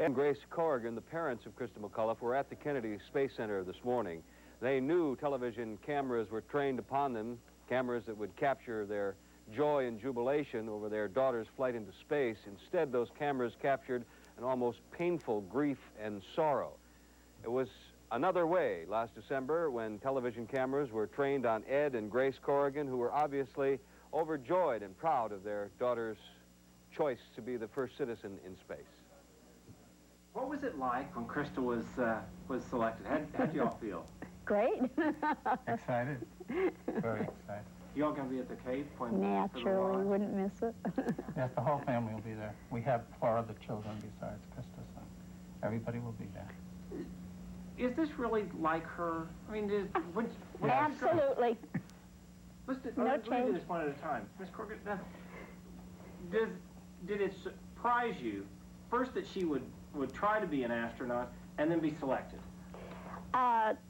And Grace Corrigan, the parents of Christa McAuliffe, were at the Kennedy Space Center this morning. They knew television cameras were trained upon them, cameras that would capture their joy and jubilation over their daughter's flight into space. Instead, those cameras captured an almost painful grief and sorrow. It was another way last December when television cameras were trained on Ed and Grace Corrigan, who were obviously overjoyed and proud of their daughter's choice to be the first citizen in space. What was it like when Christa was selected? How'd you all feel? Great. Excited. Very excited. You all going to be at the Cape? Naturally, wouldn't miss it. Yes, the whole family will be there. We have 4 other children besides Christa, so everybody will be there. Is this really like her? I mean, Absolutely. Let's do this one at a time. Ms. Corrigan, did it surprise you, first that she would try to be an astronaut and then be selected?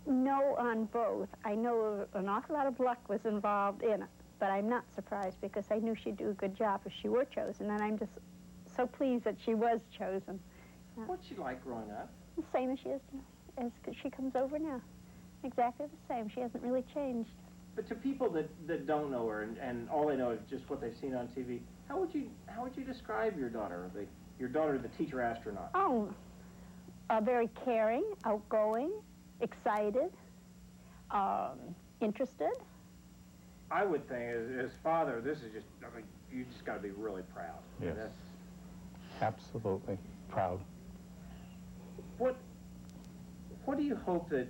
No on both. I know an awful lot of luck was involved in it, but I'm not surprised because I knew she'd do a good job if she were chosen, and I'm just so pleased that she was chosen. What's she like growing up? The same as she is as she comes over now. Exactly the same. She hasn't really changed. But to people that don't know her and all they know is just what they've seen on TV, how would you describe your daughter, the teacher astronaut? Oh, very caring, outgoing, excited, interested. I would think, as father, this is just, I mean, you just got to be really proud. Yes. Absolutely proud. What do you hope that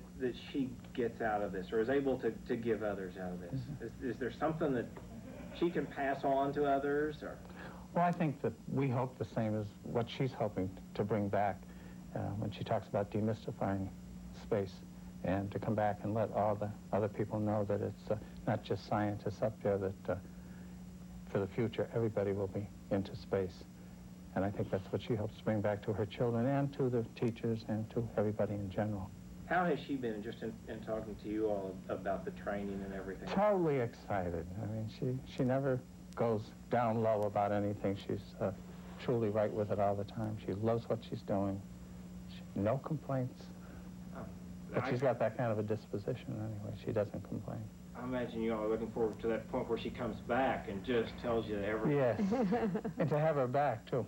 she gets out of this, or is able to give others out of this? Mm-hmm. Is there something that she can pass on to others, or? Well, I think that we hope the same as what she's hoping to bring back when she talks about demystifying space, and to come back and let all the other people know that it's not just scientists up there, that for the future everybody will be into space. And I think that's what she hopes to bring back to her children and to the teachers and to everybody in general. How has she been just in talking to you all about the training and everything? Totally excited. I mean, she never goes down low about anything. She's truly right with it all the time. She loves what she's doing. No complaints. But she's got that kind of a disposition anyway. She doesn't complain. I imagine you all are looking forward to that point where she comes back and just tells you everything. Yes, and to have her back, too.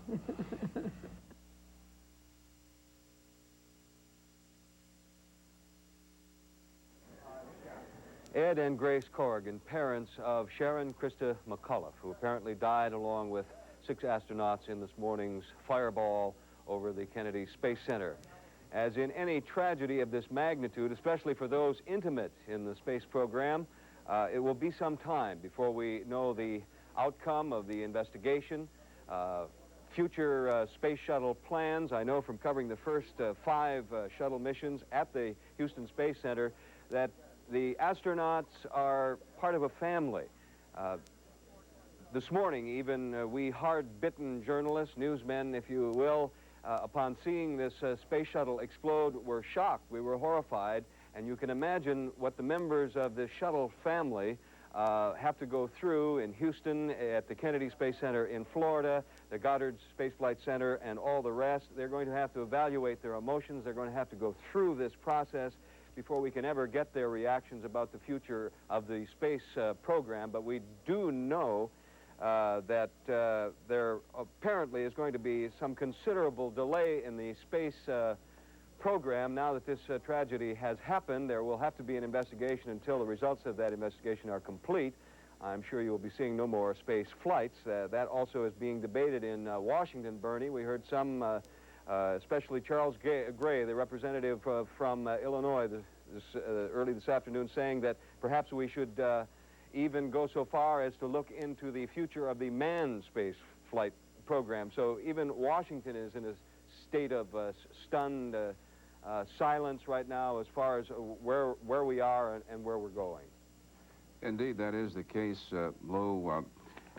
Ed and Grace Corrigan, parents of Sharon Christa McAuliffe, who apparently died along with 6 astronauts in this morning's fireball over the Kennedy Space Center. As in any tragedy of this magnitude, especially for those intimate in the space program, it will be some time before we know the outcome of the investigation. Future space shuttle plans, I know from covering the first 5 shuttle missions at the Houston Space Center, that the astronauts are part of a family. This morning, even we hard-bitten journalists, newsmen, if you will, upon seeing this space shuttle explode, were shocked. We were horrified, and you can imagine what the members of this shuttle family have to go through in Houston, at the Kennedy Space Center in Florida, the Goddard Space Flight Center, and all the rest. They're going to have to evaluate their emotions. They're going to have to go through this process before we can ever get their reactions about the future of the space program. But we do know that there apparently is going to be some considerable delay in the space program. Now that this tragedy has happened, there will have to be an investigation until the results of that investigation are complete. I'm sure you will be seeing no more space flights. That also is being debated in Washington, Bernie. We heard some, especially Charles Gray, the representative from Illinois, early this afternoon, saying that perhaps we should even go so far as to look into the future of the manned space flight program. So even Washington is in a state of stunned silence right now as far as where we are and where we're going. Indeed, that is the case, Lou.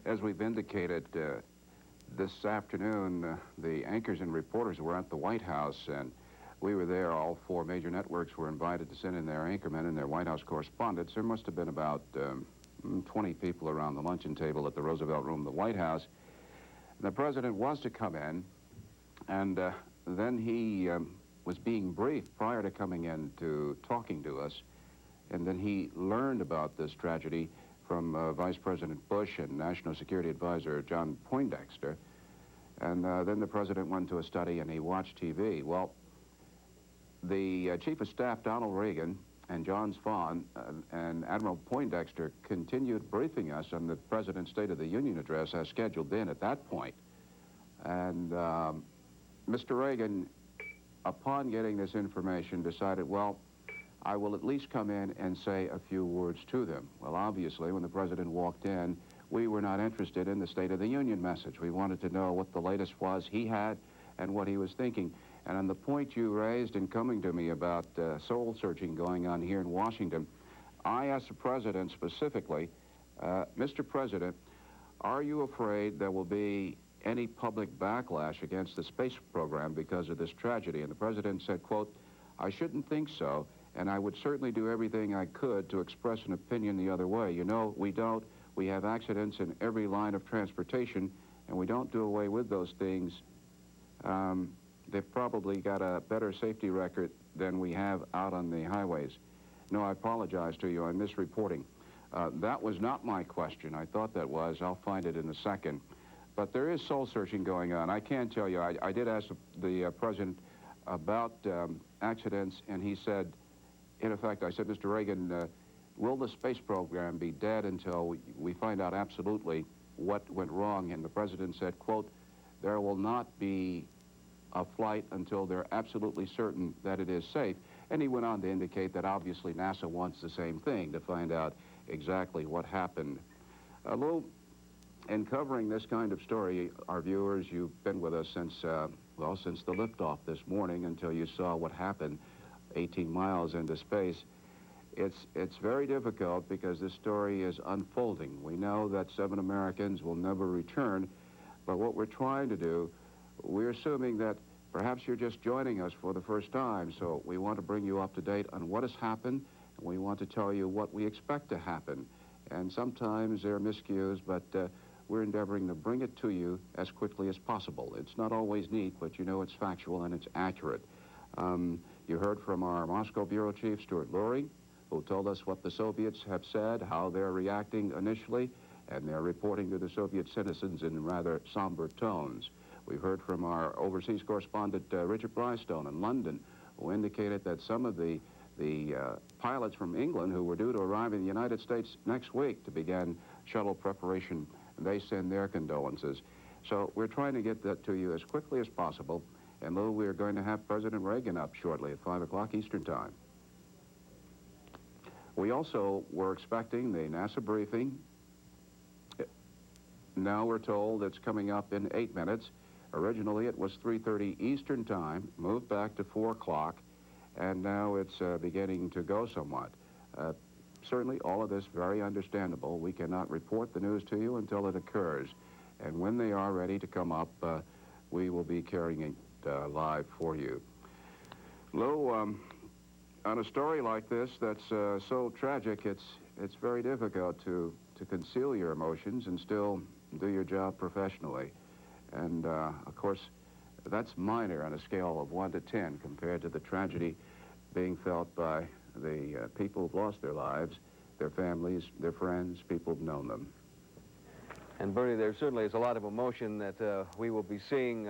As we've indicated, this afternoon, the anchors and reporters were at the White House, and we were there. All 4 major networks were invited to send in their anchormen and their White House correspondents. There must have been about 20 people around the luncheon table at the Roosevelt Room of the White House. The president was to come in, and then he was being briefed prior to coming in to talking to us, and then he learned about this tragedy from Vice President Bush and National Security Advisor John Poindexter. And then the president went to a study and he watched TV. Well, the Chief of Staff, Donald Reagan, and John Spahn and Admiral Poindexter continued briefing us on the President's State of the Union address as scheduled in at that point. And Mr. Reagan, upon getting this information, decided, well, I will at least come in and say a few words to them. Well, obviously, when the President walked in, we were not interested in the State of the Union message. We wanted to know what the latest was he had and what he was thinking. And on the point you raised in coming to me about soul searching going on here in Washington, I asked the President specifically, Mr. President, are you afraid there will be any public backlash against the space program because of this tragedy? And the President said, quote, I shouldn't think so, and I would certainly do everything I could to express an opinion the other way. You know, we don't. We have accidents in every line of transportation, and we don't do away with those things. They've probably got a better safety record than we have out on the highways. No, I apologize to you. I'm misreporting. That was not my question. I thought that was. I'll find it in a second. But there is soul searching going on. I can tell you, I did ask the President about accidents, and he said, in effect, I said, Mr. Reagan, will the space program be dead until we find out absolutely what went wrong? And the President said, quote, there will not be a flight until they're absolutely certain that it is safe. And he went on to indicate that obviously NASA wants the same thing, to find out exactly what happened. Lou, in covering this kind of story, our viewers, you've been with us since, well, since the liftoff this morning until you saw what happened 18 miles into space. It's very difficult because this story is unfolding. We know that 7 Americans will never return, but what we're trying to do, we're assuming that perhaps you're just joining us for the first time, so we want to bring you up to date on what has happened, and we want to tell you what we expect to happen. And sometimes there are miscues, but we're endeavoring to bring it to you as quickly as possible. It's not always neat, but you know it's factual and it's accurate. You heard from our Moscow Bureau Chief, Stuart Lurie, who told us what the Soviets have said, how they're reacting initially, and they're reporting to the Soviet citizens in rather somber tones. We've heard from our overseas correspondent, Richard Brystone in London, who indicated that some of the pilots from England who were due to arrive in the United States next week to begin shuttle preparation, they send their condolences. So we're trying to get that to you as quickly as possible. And Lou, we're going to have President Reagan up shortly at 5 o'clock Eastern Time. We also were expecting the NASA briefing. Now we're told it's coming up in 8 minutes. Originally it was 3:30 Eastern Time, moved back to 4 o'clock, and now it's beginning to go somewhat. Certainly all of this very understandable. We cannot report the news to you until it occurs. And when they are ready to come up, we will be carrying it live for you. Lou, on a story like this that's so tragic, it's very difficult to conceal your emotions and still do your job professionally. And of course, that's minor on a scale of 1 to 10 compared to the tragedy being felt by the people who've lost their lives, their families, their friends, people who've known them. And Bernie, there certainly is a lot of emotion that we will be seeing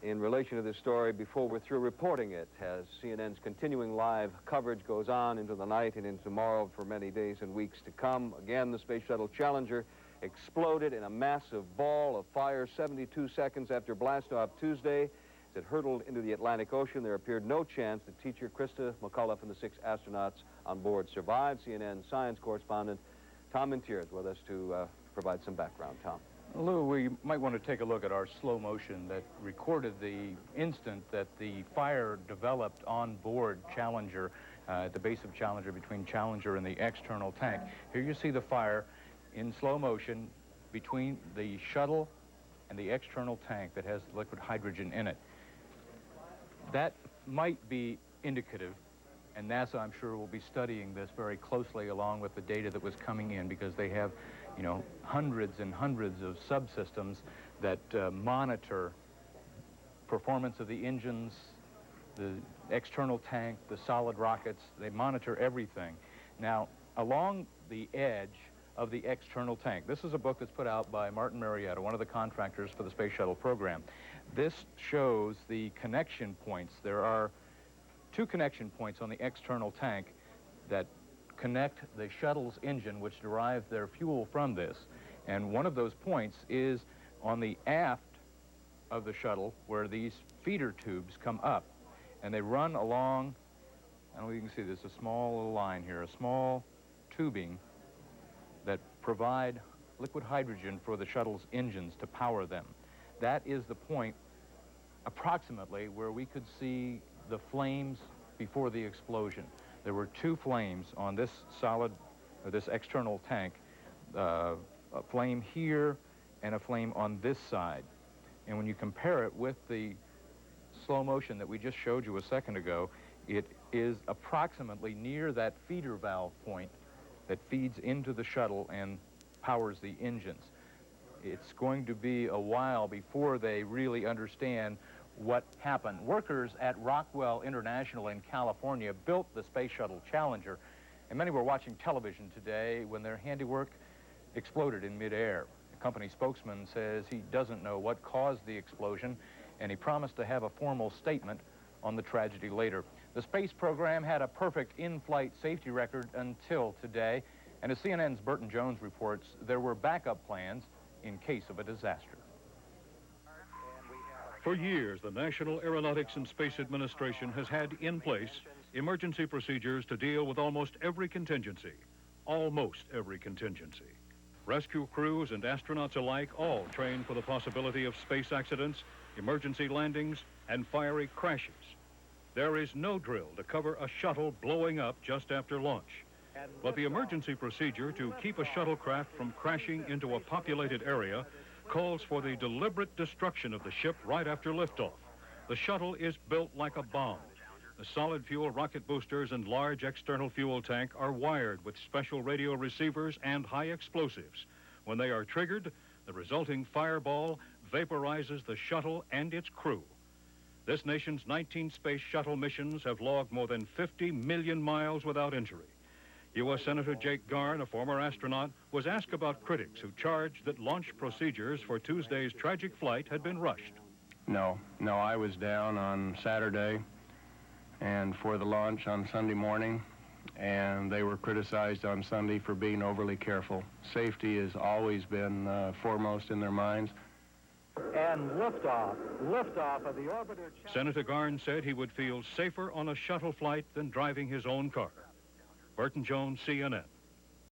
in relation to this story before we're through reporting it, as CNN's continuing live coverage goes on into the night and into tomorrow for many days and weeks to come. Again, the Space Shuttle Challenger exploded in a massive ball of fire 72 seconds after blastoff Tuesday. As it hurtled into the Atlantic Ocean, there appeared no chance that teacher Christa, McAuliffe, and the 6 astronauts on board survived. CNN science correspondent Tom Mintier is with us to provide some background. Tom. Lou, we might want to take a look at our slow motion that recorded the instant that the fire developed on board Challenger, at the base of Challenger, between Challenger and the external tank. Here you see the fire in slow motion between the shuttle and the external tank that has liquid hydrogen in it. That might be indicative, and NASA, I'm sure, will be studying this very closely along with the data that was coming in, because they have, you know, hundreds and hundreds of subsystems that monitor performance of the engines, the external tank, the solid rockets. They monitor everything. Now, along the edge of the external tank, this is a book that's put out by Martin Marietta, one of the contractors for the Space Shuttle program. This shows the connection points. There are 2 connection points on the external tank that connect the shuttle's engine, which derives their fuel from this. And one of those points is on the aft of the shuttle, where these feeder tubes come up. And they run along, I don't know if you can see, there's a small little line here, a small tubing that provide liquid hydrogen for the shuttle's engines to power them. That is the point, approximately, where we could see the flames before the explosion. There were 2 flames on this solid, or this external tank, a flame here and a flame on this side. And when you compare it with the slow motion that we just showed you a second ago, it is approximately near that feeder valve point that feeds into the shuttle and powers the engines. It's going to be a while before they really understand what happened. Workers at Rockwell International in California built the Space Shuttle Challenger, and many were watching television today when their handiwork exploded in midair. The company spokesman says he doesn't know what caused the explosion, and he promised to have a formal statement on the tragedy later. The space program had a perfect in-flight safety record until today, and as CNN's Burton Jones reports, there were backup plans in case of a disaster. For years, the National Aeronautics and Space Administration has had in place emergency procedures to deal with almost every contingency. Almost every contingency. Rescue crews and astronauts alike all train for the possibility of space accidents, emergency landings, and fiery crashes. There is no drill to cover a shuttle blowing up just after launch. But the emergency procedure to keep a shuttlecraft from crashing into a populated area calls for the deliberate destruction of the ship right after liftoff. The shuttle is built like a bomb. The solid fuel rocket boosters and large external fuel tank are wired with special radio receivers and high explosives. When they are triggered, the resulting fireball vaporizes the shuttle and its crew. This nation's 19 space shuttle missions have logged more than 50 million miles without injury. U.S. Senator Jake Garn, a former astronaut, was asked about critics who charged that launch procedures for Tuesday's tragic flight had been rushed. No, I was down on Saturday and for the launch on Sunday morning, and they were criticized on Sunday for being overly careful. Safety has always been foremost in their minds. And liftoff of the orbiter... Senator Garn said he would feel safer on a shuttle flight than driving his own car. Burton Jones, CNN.